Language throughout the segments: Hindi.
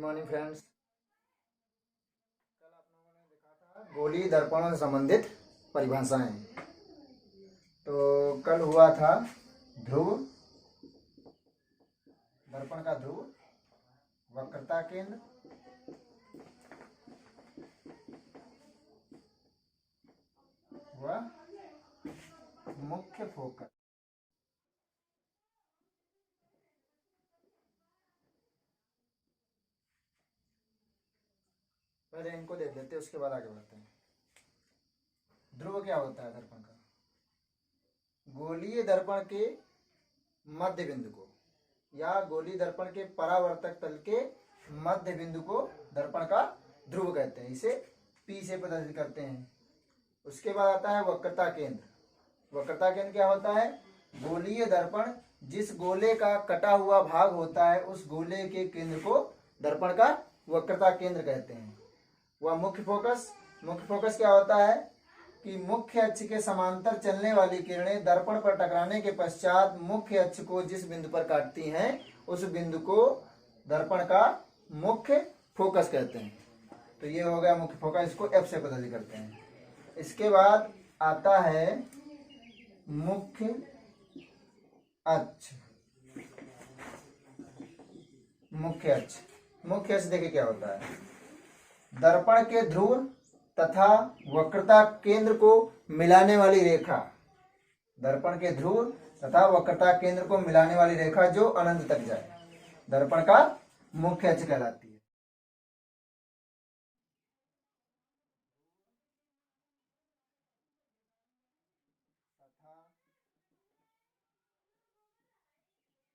Morning friends. कल आप लोगों ने देखा था गोलीय दर्पणों से संबंधित परिभाषाएं। तो कल हुआ था ध्रुव, दर्पण का ध्रुव, वक्रता केंद्र, व मुख्य फोकस। पहले इनको देख लेते हैं, उसके बाद आगे बढ़ते हैं। ध्रुव क्या होता है दर्पण का? गोलीय दर्पण के मध्य बिंदु को या गोलीय दर्पण के परावर्तक तल के मध्य बिंदु को दर्पण का ध्रुव कहते हैं। इसे P से प्रदर्शित करते हैं। उसके बाद आता है वक्रता केंद्र। वक्रता केंद्र क्या होता है? गोलीय दर्पण जिस गोले का कटा हुआ भाग होता है उस गोले के केंद्र को दर्पण का वक्रता केंद्र कहते हैं। वह मुख्य फोकस। मुख्य फोकस क्या होता है कि मुख्य अक्ष के समांतर चलने वाली किरणें दर्पण पर टकराने के पश्चात मुख्य अक्ष को जिस बिंदु पर काटती हैं उस बिंदु को दर्पण का मुख्य फोकस कहते हैं। तो ये हो गया मुख्य फोकस, इसको F से प्रदर्शित करते हैं। इसके बाद आता है मुख्य अक्ष। मुख्य अक्ष, मुख्य अक्ष देखिए क्या होता है? दर्पण के ध्रुव तथा वक्रता केंद्र को मिलाने वाली रेखा। दर्पण के ध्रुव तथा वक्रता केंद्र को मिलाने वाली रेखा जो अनंत तक जाए, दर्पण का मुख्य अक्ष कहलाती है।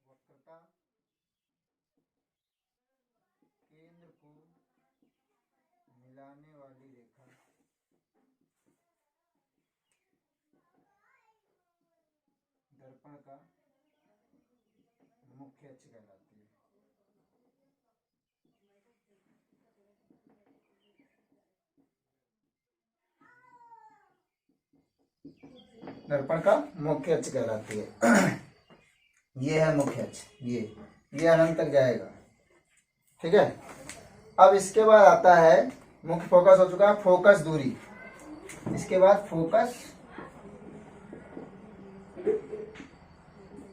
तथा वक्रता केंद्र को मिलाने वाली रेखा दर्पण का मुख्य अक्ष कहलाती है। दर्पण का मुख्य अक्ष कहलाती है। ये है मुख्य अक्ष, ये अनंत तक जाएगा। ठीक है। अब इसके बाद आता है मुख्य फोकस हो चुका है, फोकस दूरी। इसके बाद फोकस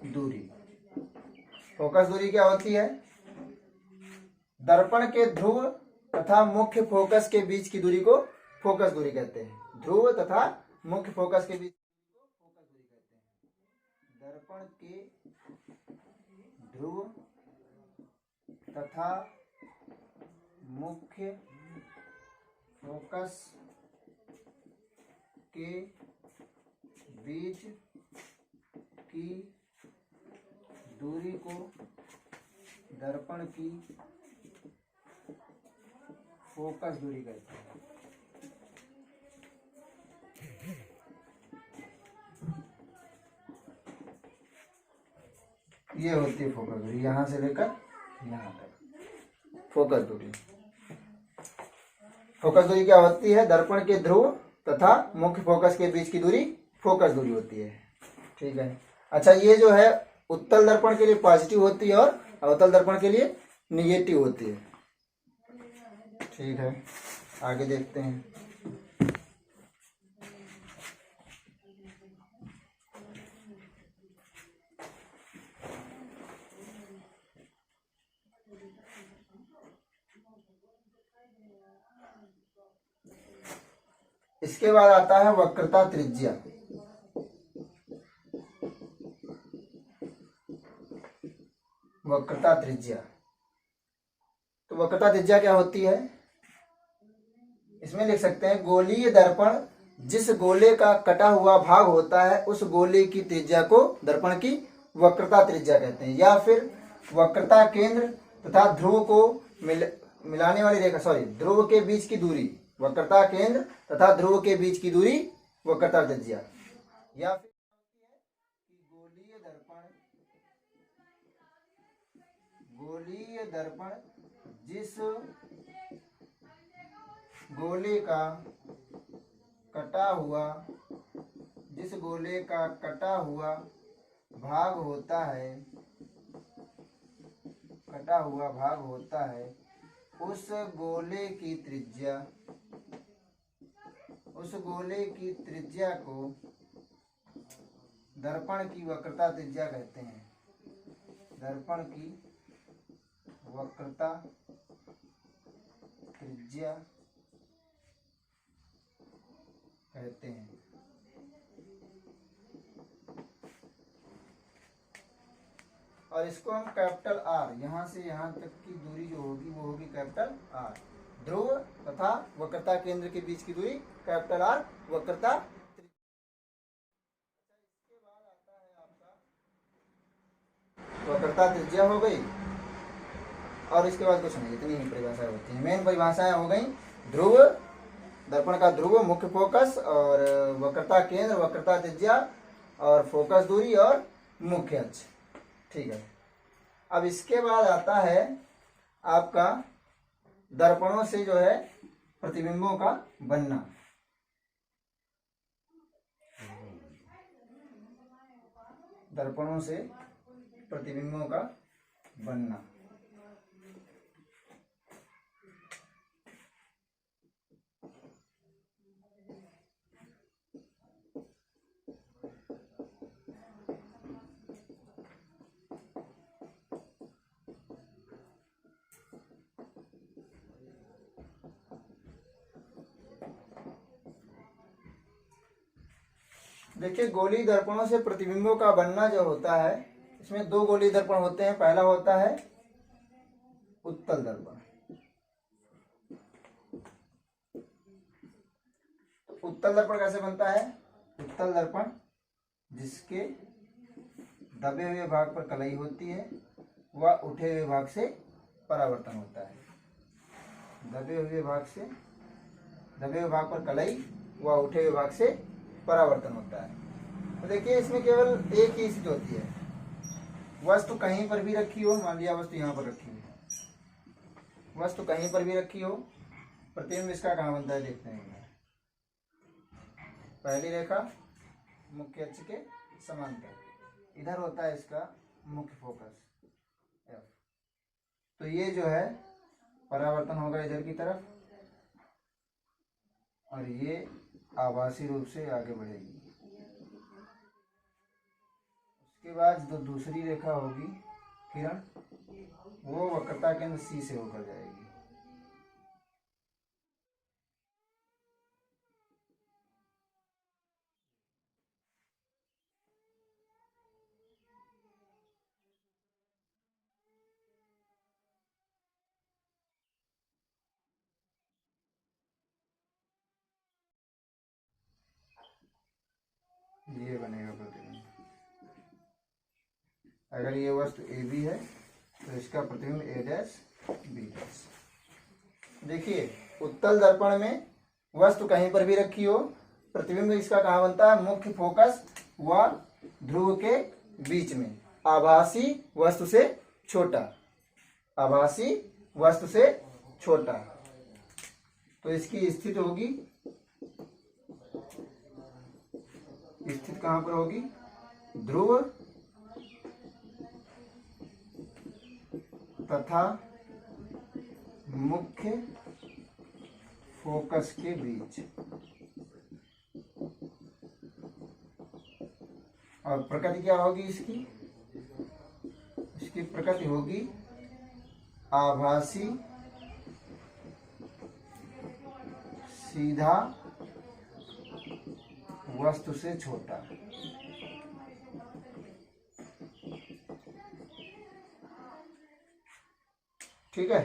दूरी। फोकस दूरी क्या होती है? दर्पण के ध्रुव तथा मुख्य फोकस के बीच की दूरी को फोकस दूरी कहते हैं। ध्रुव तथा मुख्य फोकस के बीच को फोकस दूरी कहते हैं। दर्पण के ध्रुव तथा मुख्य फोकस के बीच की दूरी को दर्पण की फोकस दूरी कहते हैं। ये होती है फोकस दूरी, यहां से लेकर यहां तक फोकस दूरी। फोकस दूरी क्या होती है? दर्पण के ध्रुव तथा मुख्य फोकस के बीच की दूरी फोकस दूरी होती है। ठीक है। अच्छा, ये जो है उत्तल दर्पण के लिए पॉजिटिव होती है और अवतल दर्पण के लिए निगेटिव होती है। ठीक है, आगे देखते हैं। इसके बाद आता है वक्रता त्रिज्या। वक्रता त्रिज्या। तो वक्रता त्रिज्या क्या होती है? इसमें लिख सकते हैं गोलीय दर्पण जिस गोले का कटा हुआ भाग होता है उस गोले की त्रिज्या को दर्पण की वक्रता त्रिज्या कहते हैं। या फिर वक्रता केंद्र तथा ध्रुव को मिलाने वाली रेखा, ध्रुव के बीच की दूरी, वक्रता केंद्र तथा ध्रुव के बीच की दूरी वक्रता त्रिज्या। या फिर गोलीय दर्पण जिस गोले का कटा हुआ भाग होता है उस गोले की त्रिज्या को दर्पण की वक्रता त्रिज्या कहते हैं। दर्पण की वक्रता त्रिज्या कहते हैं। और इसको हम कैपिटल आर, यहां से यहां तक की दूरी जो होगी वो होगी कैपिटल आर। ध्रुव तथा वक्रता केंद्र के बीच की दूरी कैपिटल आर वक्रता। इसके बाद आता है आपका वक्रता त्रिज्या हो गई, और इसके बाद कुछ नहीं, इतनी ही परिभाषाएं होती हैं। मेन परिभाषाएं हो गई ध्रुव, दर्पण का ध्रुव मुख्य फोकस, और वक्रता केंद्र वक्रता त्रिज्या, और फोकस दूरी और मुख्य अक्ष। ठीक है। अब इसके बाद आता है आपका दर्पणों से जो है प्रतिबिंबों का बनना। दर्पणों से प्रतिबिंबों का बनना। देखिए, गोलीय दर्पणों से प्रतिबिंबों का बनना जो होता है, इसमें दो गोलीय दर्पण होते हैं। पहला होता है उत्तल दर्पण। तो उत्तल दर्पण कैसे बनता है? उत्तल दर्पण जिसके दबे हुए भाग पर कलई होती है वह उठे हुए भाग से परावर्तन होता है। दबे हुए भाग पर कलई व उठे हुए भाग से परावर्तन होता है। तो देखिए, इसमें केवल एक ही स्थिति होती है। वस्तु कहीं पर भी रखी हो, मान लिया वस्तु यहाँ पर रखी हुई है, वस्तु कहीं पर भी रखी हो, प्रतिबिंब इसका कहाँ बनता है देखते हैं। पहली रेखा मुख्य अक्ष के समांतर, इधर होता है इसका मुख्य फोकस F। तो ये जो है परावर्तन होगा इधर की तरफ, और ये आभासी रूप से आगे बढ़ेगी। उसके बाद जो दूसरी रेखा होगी किरण, वो वक्रता केंद्र C से होकर जाएगी। ये बनेगा प्रतिबिंब। अगर ये वस्तु AB है तो इसका प्रतिबिंब A', B'। देखिए, उत्तल दर्पण में वस्तु कहीं पर भी रखी हो, प्रतिबिंब इसका कहाँ बनता है? मुख्य फोकस व ध्रुव के बीच में, आभासी वस्तु से छोटा, आभासी वस्तु से छोटा। तो इसकी स्थिति होगी, स्थिति कहां पर होगी? ध्रुव तथा मुख्य फोकस के बीच। और प्रकृति क्या होगी इसकी? इसकी प्रकृति होगी आभासी सीधा वस्तु से छोटा। ठीक है।